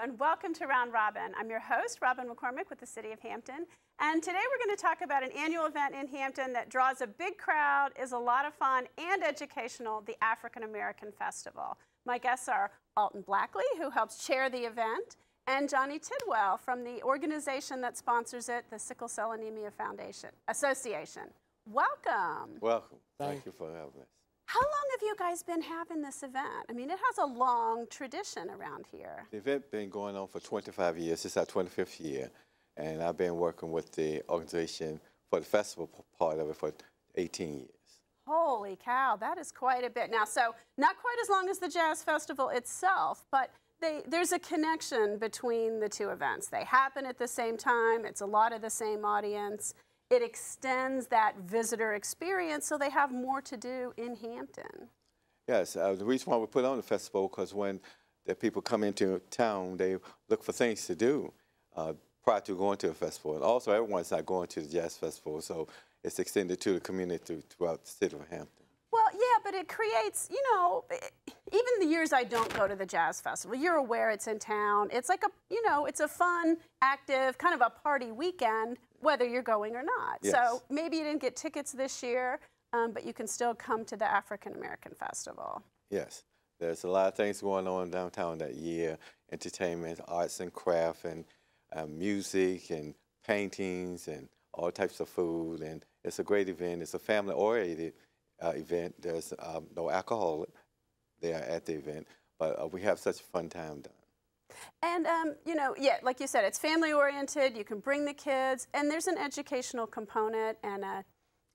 and welcome to Round Robin. I'm your host, Robin McCormick with the City of Hampton. And today we're going to talk about an annual event in Hampton that draws a big crowd, is a lot of fun, and educational, the Afrikan American Festival. My guests are Alton Blackley, who helps chair the event, and Johnnie Tidwell from the organization that sponsors it, the Sickle Cell Anemia Association. Welcome. Welcome. Thank you for having us. How long have you guys been having this event? I mean, it has a long tradition around here. The event been going on for 25 years. It's our 25th year. And I've been working with the organization for the festival part of it for 18 years. Holy cow, that is quite a bit. Now, so not quite as long as the Jazz Festival itself, but there's a connection between the two events. They happen at the same time. It's a lot of the same audience. It extends that visitor experience so they have more to do in Hampton. Yes, the reason why we put on the festival because when the people come into town, they look for things to do prior to going to the festival. And also, everyone's not going to the Jazz Festival, so it's extended to the community throughout the city of Hampton. Well, yeah, but it creates, you know, even the years I don't go to the Jazz Festival, you're aware it's in town. It's like a, you know, it's a fun, active, kind of a party weekend, whether you're going or not. Yes. So maybe you didn't get tickets this year, but you can still come to the Afrikan American Festival. Yes, there's a lot of things going on downtown that year, entertainment, arts and craft, and music, and paintings, and all types of food, and it's a great event. It's a family-oriented event. There's no alcohol there at the event, but we have such a fun time done. And, you know, yeah, like you said, it's family-oriented. You can bring the kids, and there's an educational component and a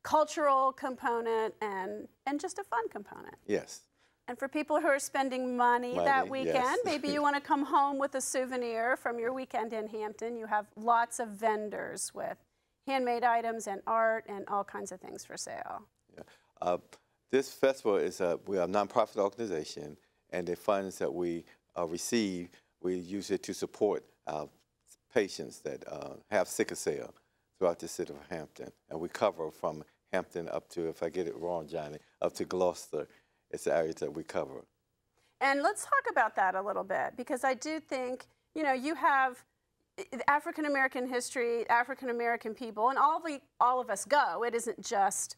cultural component and just a fun component. Yes. And for people who are spending money that weekend, yes. maybe you want to come home with a souvenir from your weekend in Hampton. You have lots of vendors with handmade items and art and all kinds of things for sale. Yeah. This festival is we're a nonprofit organization, and the funds that we receive, we use it to support patients that have sickle cell throughout the city of Hampton. And we cover from Hampton up to, if I get it wrong, Johnnie, up to Gloucester. It's the areas that we cover. And let's talk about that a little bit, because I do think, you know, you have African American history, African American people, and all of us go. It isn't just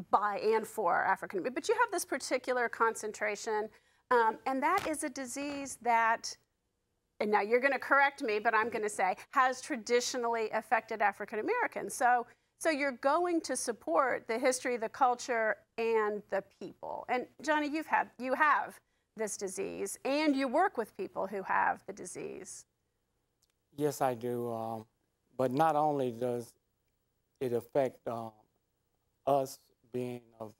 by and for African, but you have this particular concentration, and that is a disease that, and now you're going to correct me, but I'm going to say, has traditionally affected African Americans. So you're going to support the history, the culture, and the people. And Johnnie, you have this disease, and you work with people who have the disease. Yes, I do. But not only does it affect us being of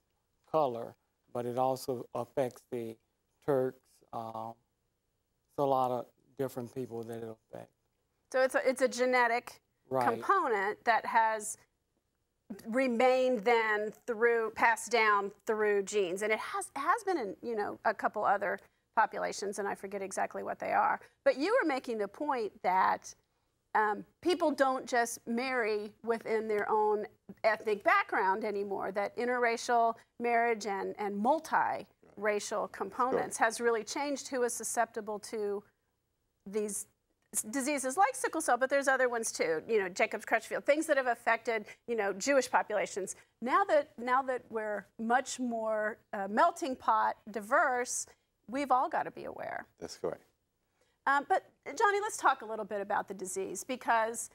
color, but it also affects the Turks. It's a lot of different people that it affects. So it's a genetic component that has remained then passed down through genes, and it has been in, you know, a couple other populations, and I forget exactly what they are. But you were making the point that people don't just marry within their own ethnic background anymore, that interracial marriage and multi-racial components has really changed who is susceptible to these diseases like sickle cell, but there's other ones too, you know, Jacob's Crutchfield, things that have affected, you know, Jewish populations. Now that we're much more melting pot diverse, we've all got to be aware. That's correct. But Johnnie, let's talk a little bit about the disease, because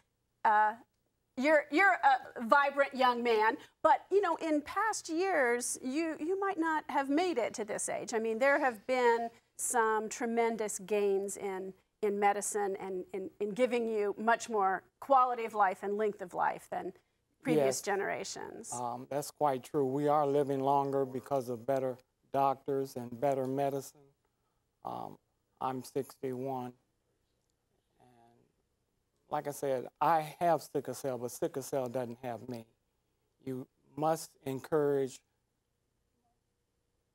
you're a vibrant young man, but you know, in past years, you might not have made it to this age. I mean, there have been some tremendous gains in medicine and in giving you much more quality of life and length of life than previous generations. That's quite true. We are living longer because of better doctors and better medicine. I'm 61. And like I said, I have sickle cell, but sickle cell doesn't have me. You must encourage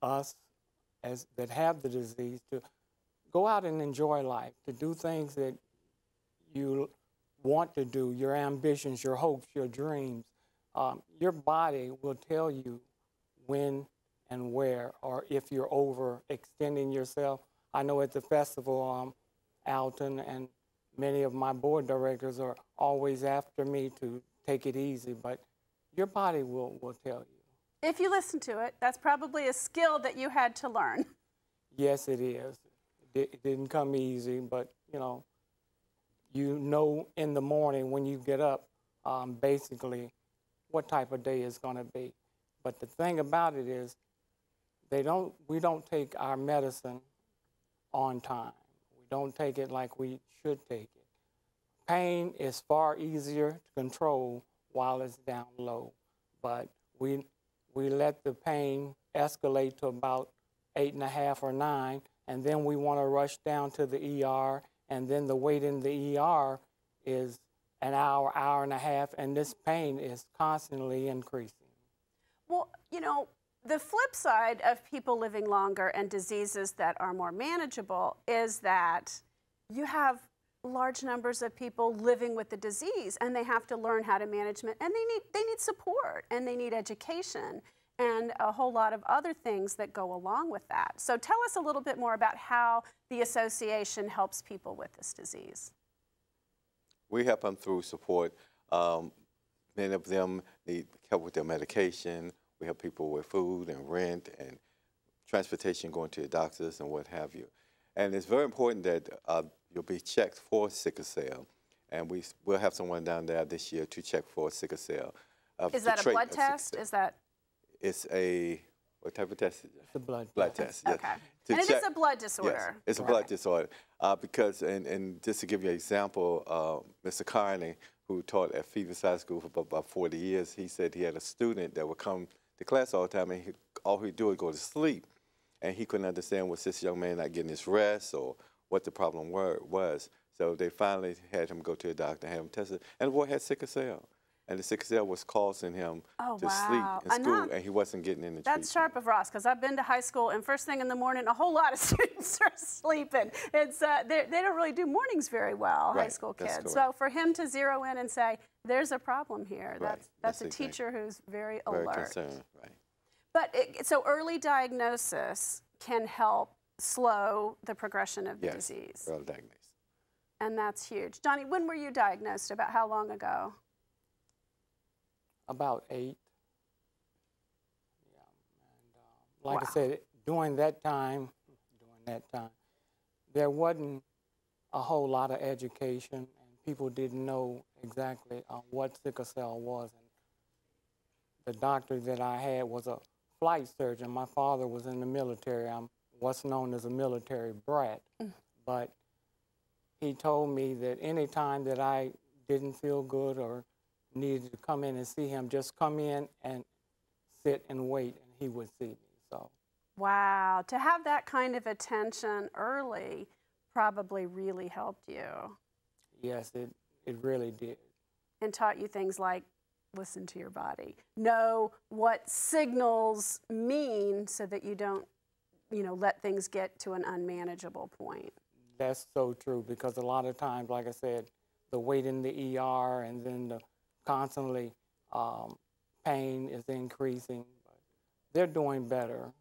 us that have the disease to go out and enjoy life, to do things that you want to do, your ambitions, your hopes, your dreams. Your body will tell you when and where, or if you're overextending yourself. I know at the festival, Alton, and many of my board directors are always after me to take it easy, but your body will tell you. If you listen to it, that's probably a skill that you had to learn. Yes, it is. It didn't come easy, but you know in the morning when you get up, basically what type of day it's going to be. But the thing about it is, we don't take our medicine on time. We don't take it like we should take it. Pain is far easier to control while it's down low, but we let the pain escalate to about 8.5 or 9, and then we want to rush down to the ER, and then the wait in the ER is an hour, hour and a half, and this pain is constantly increasing. Well, the flip side of people living longer and diseases that are more manageable is that you have large numbers of people living with the disease, and they have to learn how to manage it, and they need support, and they need education, and a whole lot of other things that go along with that. So tell us a little bit more about how the association helps people with this disease. We help them through support. Many of them need help with their medication. We help people with food and rent and transportation, going to the doctors and what have you. And it's very important that you'll be checked for sickle cell. And we'll have someone down there this year to check for sickle cell. Is that a blood test? Is that? It's a, what type of test? It's a blood test. Yes. Okay. And it is a blood disorder. Yes, it's a blood disorder. Because, and just to give you an example, Mr. Carney, who taught at Phoebus High School for about 40 years, he said he had a student that would come to class all the time, and all he'd do is go to sleep. And he couldn't understand was this young man not getting his rest or what the problem was. So they finally had him go to a doctor and have him tested. And the boy had sickle cell. And the sickle cell was causing him to sleep in school, and he wasn't getting in the treatment. That's sharp of Ross, because I've been to high school, and first thing in the morning, a whole lot of students are sleeping. It's they don't really do mornings very well, high school kids. So for him to zero in and say, there's a problem here, that's a teacher who's very alert. Very concerned, right. But so early diagnosis can help slow the progression of the disease. Early diagnosis. And that's huge. Johnnie, when were you diagnosed? About how long ago? About 8. Yeah. And like I said, during that time, there wasn't a whole lot of education, and people didn't know exactly what sickle cell was. And the doctor that I had was a flight surgeon. My father was in the military. I'm what's known as a military brat. But he told me that any time that I didn't feel good or needed to come in and see him, just come in and sit and wait, and he would see me. So, wow, to have that kind of attention early probably really helped you. Yes, it really did. And taught you things like listen to your body, know what signals mean so that you don't, let things get to an unmanageable point. That's so true, because a lot of times, like I said, the wait in the ER and then the constantly pain is increasing. But they're doing better,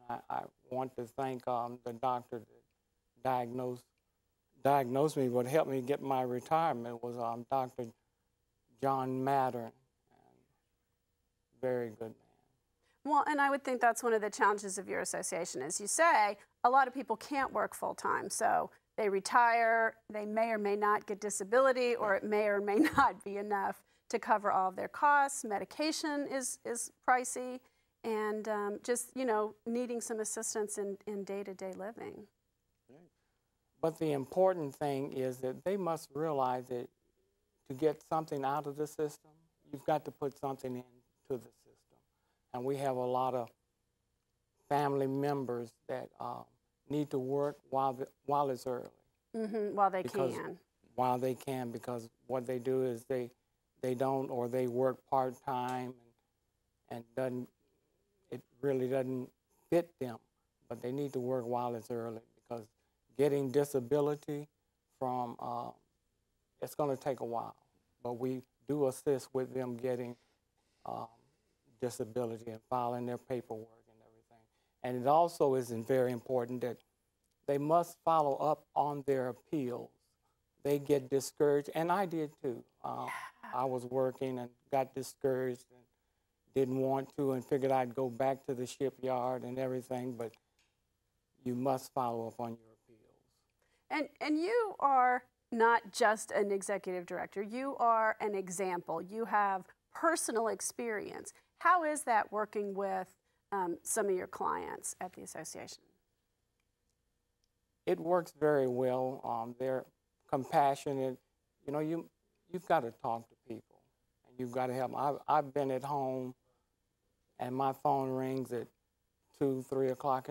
and I want to thank the doctor that diagnosed me, but helped me get my retirement was Dr. John Mattern, very good man. Well, and I would think that's one of the challenges of your association. As you say, a lot of people can't work full time, so they retire, they may or may not get disability, or it may or may not be enough to cover all of their costs. Medication is pricey, and just, needing some assistance in day-to-day living. But the important thing is that they must realize that to get something out of the system, you've got to put something into the system. And we have a lot of family members that need to work while it's early. While they can. While they can, because what they do is they don't, or they work part-time, and it really doesn't fit them. But they need to work while it's early, because getting disability from, it's going to take a while. But we do assist with them getting disability and filing their paperwork and everything. And it also is very important that they must follow up on their appeals. They get discouraged, and I did too. I was working and got discouraged and didn't want to and figured I'd go back to the shipyard and everything, but you must follow up on your appeals. And you are not just an executive director. You are an example. You have personal experience. How is that working with some of your clients at the association? It works very well. They're compassionate. You know, you've got to talk to people, and you've got to help them. I've been at home, and my phone rings at 2, 3 o'clock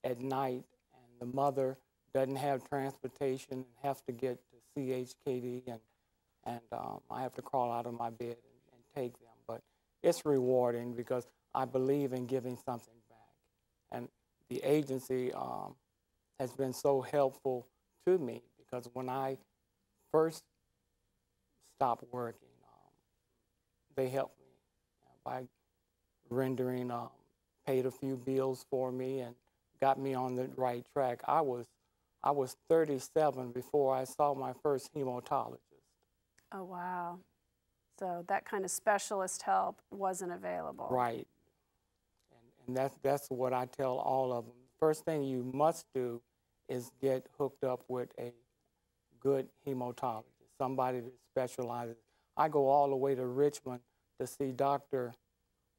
at night, and the mother doesn't have transportation and has to get to CHKD, and I have to crawl out of my bed and take them. But it's rewarding because I believe in giving something back, and the agency has been so helpful to me because when I first stopped working, they helped me by rendering, paid a few bills for me and got me on the right track. I was 37 before I saw my first hematologist. Oh, wow. So that kind of specialist help wasn't available. Right. And that's what I tell all of them. First thing you must do is get hooked up with a good hematologist, somebody that specializes. I go all the way to Richmond to see Dr.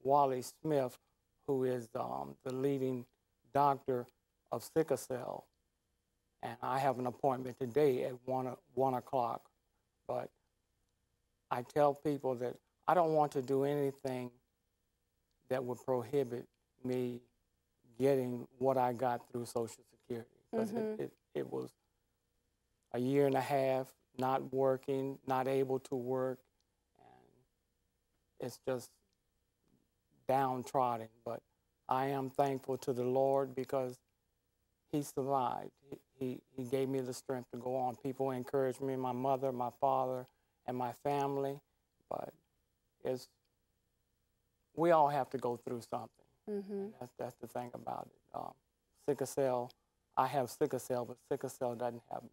Wally Smith, who is the leading doctor of sickle cell. And I have an appointment today at 1 o'clock. But I tell people that I don't want to do anything that would prohibit me getting what I got through Social Security. Because it was a year and a half not working, not able to work, and it's just downtrodden. But I am thankful to the Lord because he survived. He gave me the strength to go on. People encouraged me, my mother, my father, and my family. But we all have to go through something. That's the thing about it. Sickle cell, I have sickle cell, but sickle cell doesn't have me.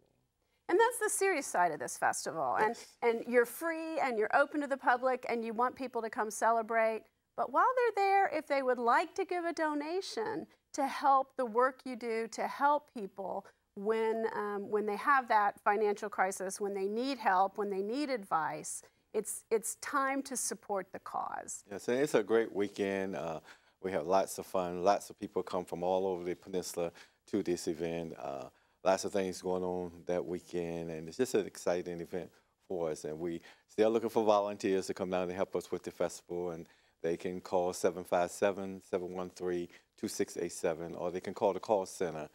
And that's the serious side of this festival. Yes. And you're free and you're open to the public and you want people to come celebrate. But while they're there, if they would like to give a donation to help the work you do, to help people when they have that financial crisis, when they need help, when they need advice, it's time to support the cause. Yes, and it's a great weekend. We have lots of fun. Lots of people come from all over the peninsula to this event. Lots of things going on that weekend, and it's just an exciting event for us. And we still looking for volunteers to come down and help us with the festival, and they can call 757-713-2687, or they can call the call center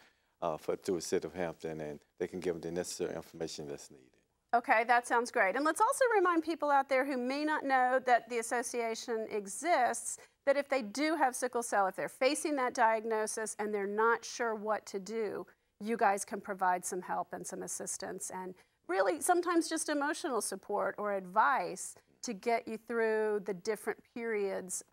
through the city of Hampton, and they can give them the necessary information that's needed. Okay, that sounds great. And let's also remind people out there who may not know that the association exists, that if they do have sickle cell, if they're facing that diagnosis and they're not sure what to do, you guys can provide some help and some assistance and really sometimes just emotional support or advice to get you through the different periods,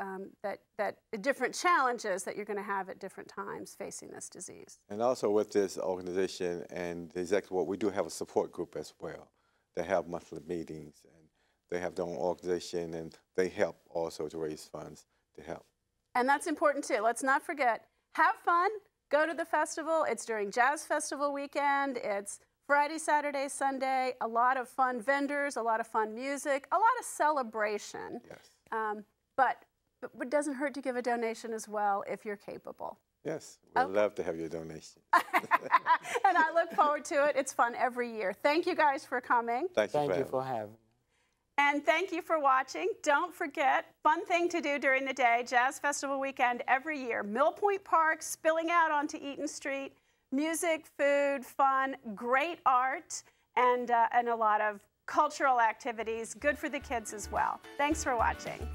different challenges that you're going to have at different times facing this disease. And also with this organization and the executive board, we do have a support group as well. They have monthly meetings, and they have their own organization, and they help also to raise funds to help. And that's important too. Let's not forget, have fun, go to the festival. It's during Jazz Festival weekend. It's Friday, Saturday, Sunday, a lot of fun vendors, a lot of fun music, a lot of celebration. Yes. But it doesn't hurt to give a donation as well if you're capable. Yes, we'd love to have your donation. And I look forward to it. It's fun every year. Thank you guys for coming. Thank you for having me. And thank you for watching. Don't forget, fun thing to do during the day, Jazz Festival weekend every year. Mill Point Park, spilling out onto Eaton Street. Music, food, fun, great art, and a lot of cultural activities. Good for the kids as well. Thanks for watching.